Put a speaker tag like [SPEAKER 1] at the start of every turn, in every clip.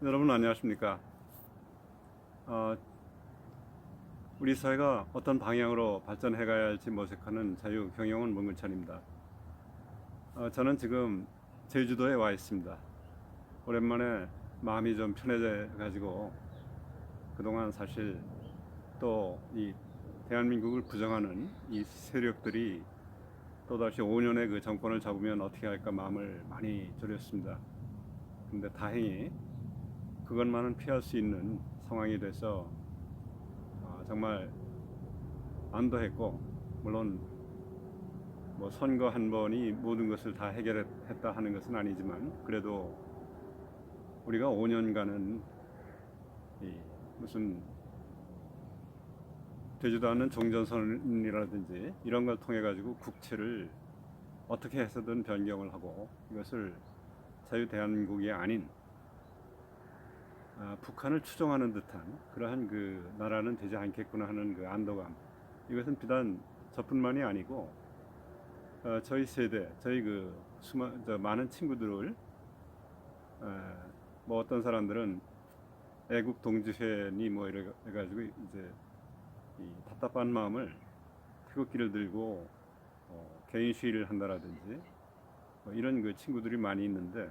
[SPEAKER 1] 여러분 안녕하십니까? 어, 우리 사회가 어떤 방향으로 발전해 가야 할지 모색하는 자유 경영은 문근찬입니다. 저는 지금 제주도에 와 있습니다. 오랜만에 마음이 좀 편해져 가지고 그동안 사실 또 이 대한민국을 부정하는 이 세력들이 또다시 5년의 그 정권을 잡으면 어떻게 할까 마음을 많이 졸였습니다. 근데 다행히 그것만은 피할 수 있는 상황이 돼서 정말 안도했고, 물론 뭐 선거 한 번이 모든 것을 다 해결했다 하는 것은 아니지만 그래도 우리가 5년간은 이 무슨 되지도 않는 종전선언이라든지 이런 걸 통해 가지고 국채를 어떻게 해서든 변경을 하고 이것을 자유 대한민국이 아닌 북한을 추종하는 듯한 그러한 그 나라는 되지 않겠구나 하는 그 안도감, 이것은 비단 저뿐만이 아니고 저희 세대, 저희 많은 친구들을, 뭐 어떤 사람들은 애국 동지회니 뭐 이래 가지고 이제 이 답답한 마음을 태극기를 들고 개인 시위를 한다라든지 뭐 이런 그 친구들이 많이 있는데,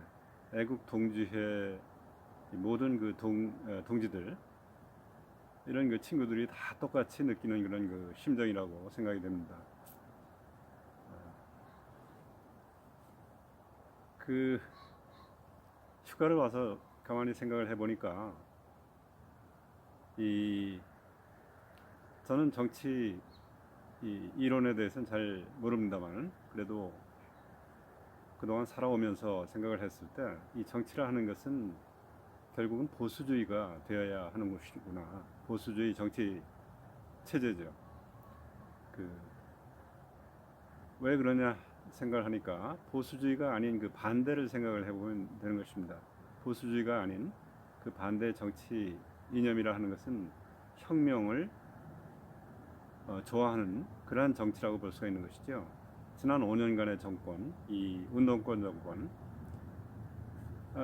[SPEAKER 1] 애국 동지회 모든 그 동지들, 이런 그 친구들이 다 똑같이 느끼는 그런 그 심정이라고 생각이 됩니다. 그 휴가를 와서 가만히 생각을 해보니까 이 저는 정치 이 이론에 대해서는 잘 모릅니다만 그래도 그동안 살아오면서 생각을 했을 때 이 정치라 하는 것은 결국은 보수주의가 되어야 하는 것이구나. 보수주의 정치 체제죠. 그 왜 그러냐 생각을 하니까 보수주의가 아닌 그 반대를 생각을 해보면 되는 것입니다. 보수주의가 아닌 그 반대 정치 이념이라 하는 것은 혁명을 좋아하는 그러한 정치라고 볼 수가 있는 것이죠. 지난 5년간의 정권, 이 운동권 정권,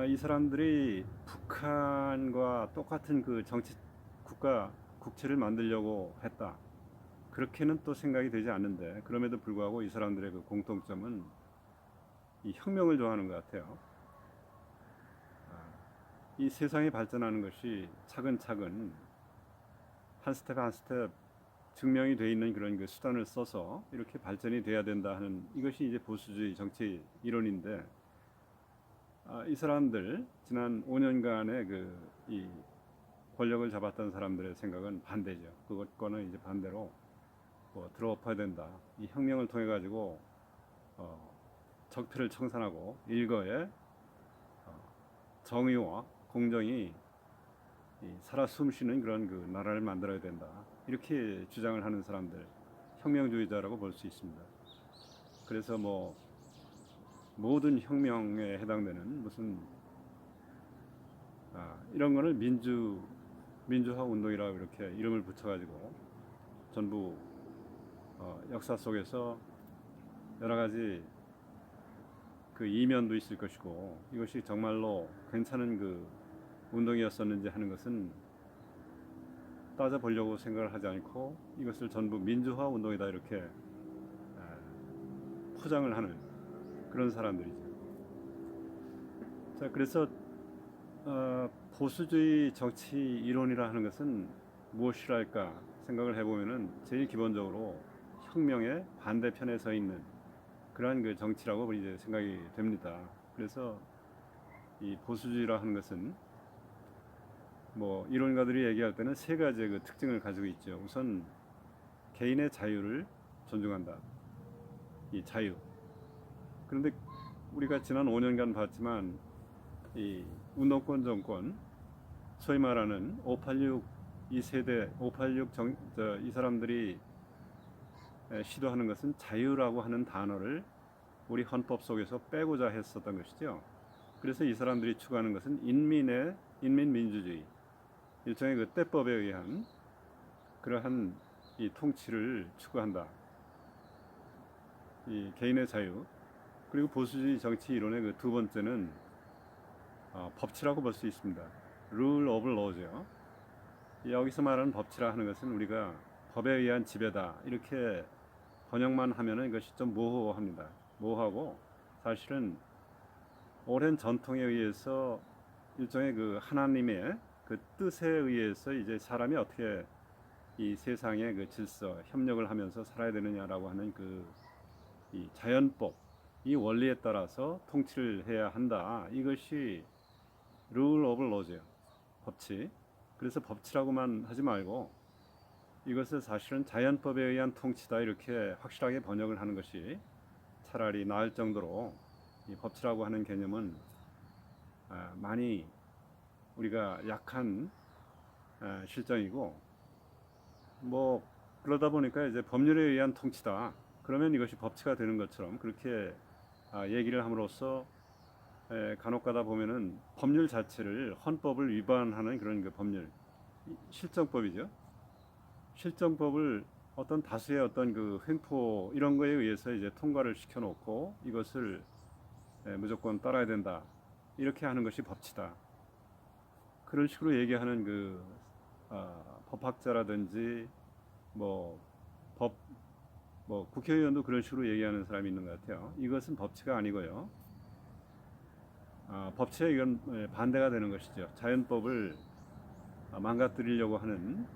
[SPEAKER 1] 이 사람들이 북한과 똑같은 그 정치 국가 국채를 만들려고 했다. 그렇게는 또 생각이 되지 않는데, 그럼에도 불구하고 이 사람들의 그 공통점은 이 혁명을 좋아하는 것 같아요. 이 세상이 발전하는 것이 차근차근 한 스텝 한 스텝 증명이 돼 있는 그런 그 수단을 써서 이렇게 발전이 돼야 된다 하는, 이것이 이제 보수주의 정치 이론인데, 이 사람들 지난 5년간의 그 이 권력을 잡았던 사람들의 생각은 반대죠. 그것과는 이제 반대로 뭐 들어엎어야 된다. 이 혁명을 통해 가지고 어, 적폐를 청산하고 일거에 정의와 공정이 살아 숨쉬는 그런 그 나라를 만들어야 된다. 이렇게 주장을 하는 사람들, 혁명주의자라고 볼 수 있습니다. 그래서 뭐 모든 혁명에 해당되는 무슨 이런 거를 민주화 운동이라고 이렇게 이름을 붙여가지고 전부 역사 속에서 여러 가지 그 이면도 있을 것이고, 이것이 정말로 괜찮은 그 운동이었었는지 하는 것은 따져보려고 생각을 하지 않고 이것을 전부 민주화 운동이다 이렇게 포장을 하는 그런 사람들이죠. 자, 그래서 보수주의 정치 이론이라 하는 것은 무엇이랄까 생각을 해보면은 제일 기본적으로 혁명의 반대편에 서 있는 그러한 그 정치라고 이제 생각이 됩니다. 그래서 이 보수주의라 하는 것은 뭐 이론가들이 얘기할 때는 세 가지의 그 특징을 가지고 있죠. 우선 개인의 자유를 존중한다. 이 자유. 그런데 우리가 지난 5년간 봤지만 이 운동권 정권, 소위 말하는 586 이 세대 586 이 사람들이 시도하는 것은 자유라고 하는 단어를 우리 헌법 속에서 빼고자 했었던 것이죠. 그래서 이 사람들이 추구하는 것은 인민민주주의, 일종의 그 때법에 의한 그러한 이 통치를 추구한다. 이 개인의 자유, 그리고 보수주의 정치 이론의 그 두 번째는 법치라고 볼 수 있습니다. rule of law죠. 여기서 말하는 법치라 하는 것은 우리가 법에 의한 지배다 이렇게 번역만 하면은 이것이 좀 모호합니다. 모호하고 사실은 오랜 전통에 의해서 일종의 그 하나님의 그 뜻에 의해서 이제 사람이 어떻게 이 세상의 그 질서, 협력을 하면서 살아야 되느냐라고 하는 그 이 자연법, 이 원리에 따라서 통치를 해야 한다. 이것이 rule of law죠. 법치. 그래서 법치라고만 하지 말고 이것을 사실은 자연법에 의한 통치다 이렇게 확실하게 번역을 하는 것이 차라리 나을 정도로 이 법치라고 하는 개념은 많이 우리가 약한 실정이고 뭐 그러다 보니까 이제 법률에 의한 통치다. 그러면 이것이 법치가 되는 것처럼 그렇게 얘기를 함으로써 간혹가다 보면은 법률 자체를 헌법을 위반하는 그런 그 법률 실정법이죠. 실정법을 어떤 다수의 어떤 그 횡포 이런 거에 의해서 이제 통과를 시켜놓고 이것을 무조건 따라야 된다 이렇게 하는 것이 법치다. 그런 식으로 얘기하는 그 법학자라든지 뭐 법 뭐 국회의원도 그런 식으로 얘기하는 사람이 있는 것 같아요. 이것은 법치가 아니고요. 법치에 이건 반대가 되는 것이죠. 자연법을 망가뜨리려고 하는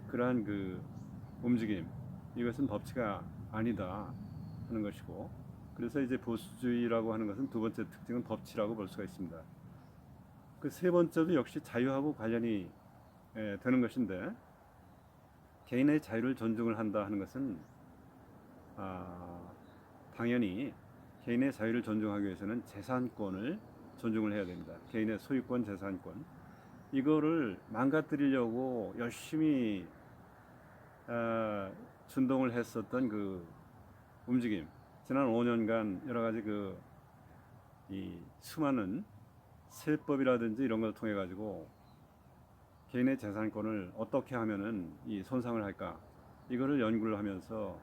[SPEAKER 1] 그러한 그 움직임, 이것은 법치가 아니다 하는 것이고, 그래서 이제 보수주의라고 하는 것은 두 번째 특징은 법치라고 볼 수가 있습니다. 그 세 번째도 역시 자유하고 관련이 되는 것인데, 개인의 자유를 존중을 한다 하는 것은 당연히 개인의 자유를 존중하기 위해서는 재산권을 존중을 해야 됩니다. 개인의 소유권, 재산권 이거를 망가뜨리려고 열심히 준동을 했었던 그 움직임, 지난 5년간 여러 가지 그 이 수많은 세법이라든지 이런 걸 통해 가지고 개인의 재산권을 어떻게 하면은 이 손상을 할까 이거를 연구를 하면서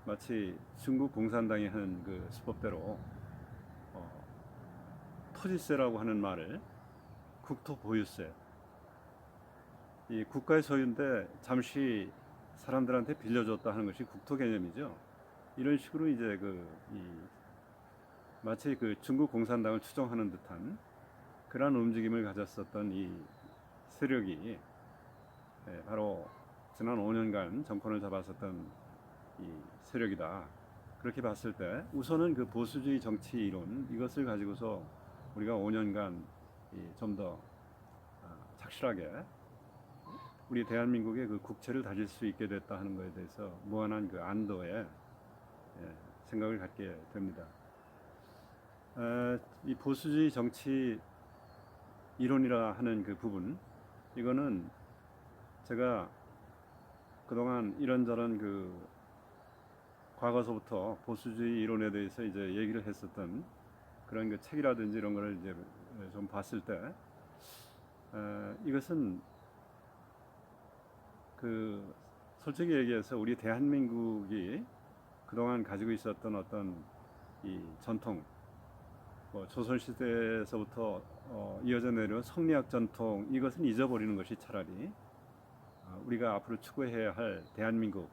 [SPEAKER 1] 마치 중국 공산당이 하는 그 수법대로 토지세라고 하는 말을 국토 보유세, 이 국가의 소유인데 잠시 사람들한테 빌려줬다 하는 것이 국토 개념이죠. 이런 식으로 이제 마치 그 중국 공산당을 추종하는 듯한 그러한 움직임을 가졌었던 이 세력이 바로 지난 5년간 정권을 잡았었던 이 세력이다. 그렇게 봤을 때 우선은 그 보수주의 정치 이론 이것을 가지고서 우리가 5년간 좀 더 착실하게 우리 대한민국의 그 국채를 다질 수 있게 됐다 하는 것에 대해서 무한한 그 안도의 생각을 갖게 됩니다. 이 보수주의 정치 이론이라 하는 그 부분, 이거는 제가 그동안 이런저런 그 과거서부터 보수주의 이론에 대해서 이제 얘기를 했었던 그런 그 책이라든지 이런 거를 이제 좀 봤을 때 이것은 그 솔직히 얘기해서 우리 대한민국이 그동안 가지고 있었던 어떤 이 전통, 뭐 조선 시대에서부터 이어져 내려온 성리학 전통, 이것은 잊어버리는 것이 차라리 우리가 앞으로 추구해야 할 대한민국,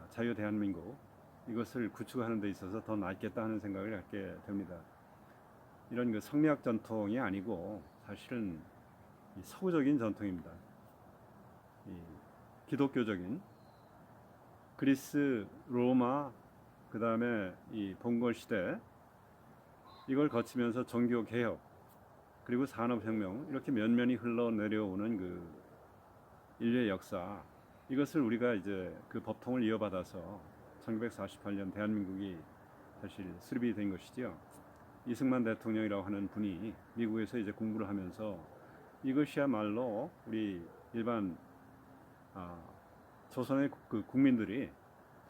[SPEAKER 1] 자유 대한민국 이것을 구축하는 데 있어서 더 낫겠다 하는 생각을 갖게 됩니다. 이런 그 성리학 전통이 아니고 사실은 이 서구적인 전통입니다. 이 기독교적인 그리스, 로마, 그 다음에 이 봉건 시대 이걸 거치면서 종교 개혁 그리고 산업혁명 이렇게 면면이 흘러내려오는 그 인류의 역사, 이것을 우리가 이제 그 법통을 이어받아서 1948년 대한민국이 사실 수립이 된 것이죠. 이승만 대통령이라고 하는 분이 미국에서 이제 공부를 하면서 이것이야말로 우리 일반 조선의 그 국민들이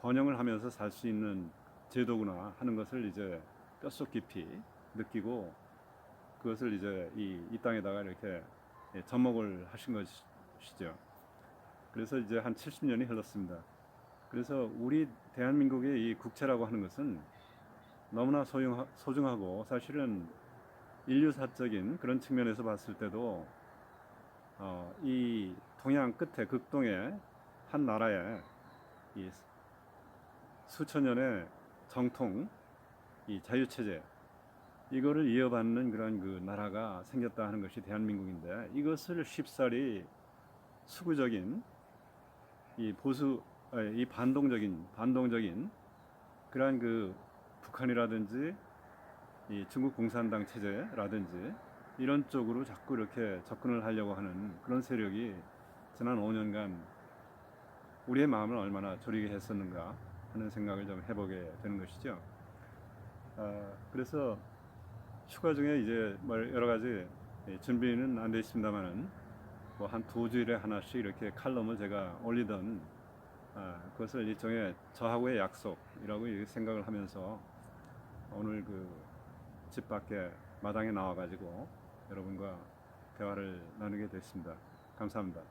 [SPEAKER 1] 번영을 하면서 살 수 있는 제도구나 하는 것을 이제 뼛속 깊이 느끼고 그것을 이제 이 땅에다가 이렇게 접목을 하신 것이죠. 그래서 이제 한 70년이 흘렀습니다. 그래서 우리 대한민국의 이 국채라고 하는 것은 너무나 소중하고 사실은 인류사적인 그런 측면에서 봤을 때도 이 동양 끝에 극동의 한 나라에 이 수천 년의 정통, 이 자유체제 이거를 이어받는 그런 그 나라가 생겼다 하는 것이 대한민국인데, 이것을 쉽사리 수구적인 이 이 반동적인 그러한 그 북한이라든지 이 중국 공산당 체제라든지 이런 쪽으로 자꾸 이렇게 접근을 하려고 하는 그런 세력이 지난 5년간 우리의 마음을 얼마나 졸이게 했었는가 하는 생각을 좀 해보게 되는 것이죠. 그래서 휴가 중에 이제 뭐 여러 가지 준비는 안 돼 있습니다만은 뭐 한 두 주일에 하나씩 이렇게 칼럼을 제가 올리던, 그것을 일종의 저하고의 약속이라고 이렇게 생각을 하면서 오늘 그 집 밖에 마당에 나와가지고 여러분과 대화를 나누게 됐습니다. 감사합니다.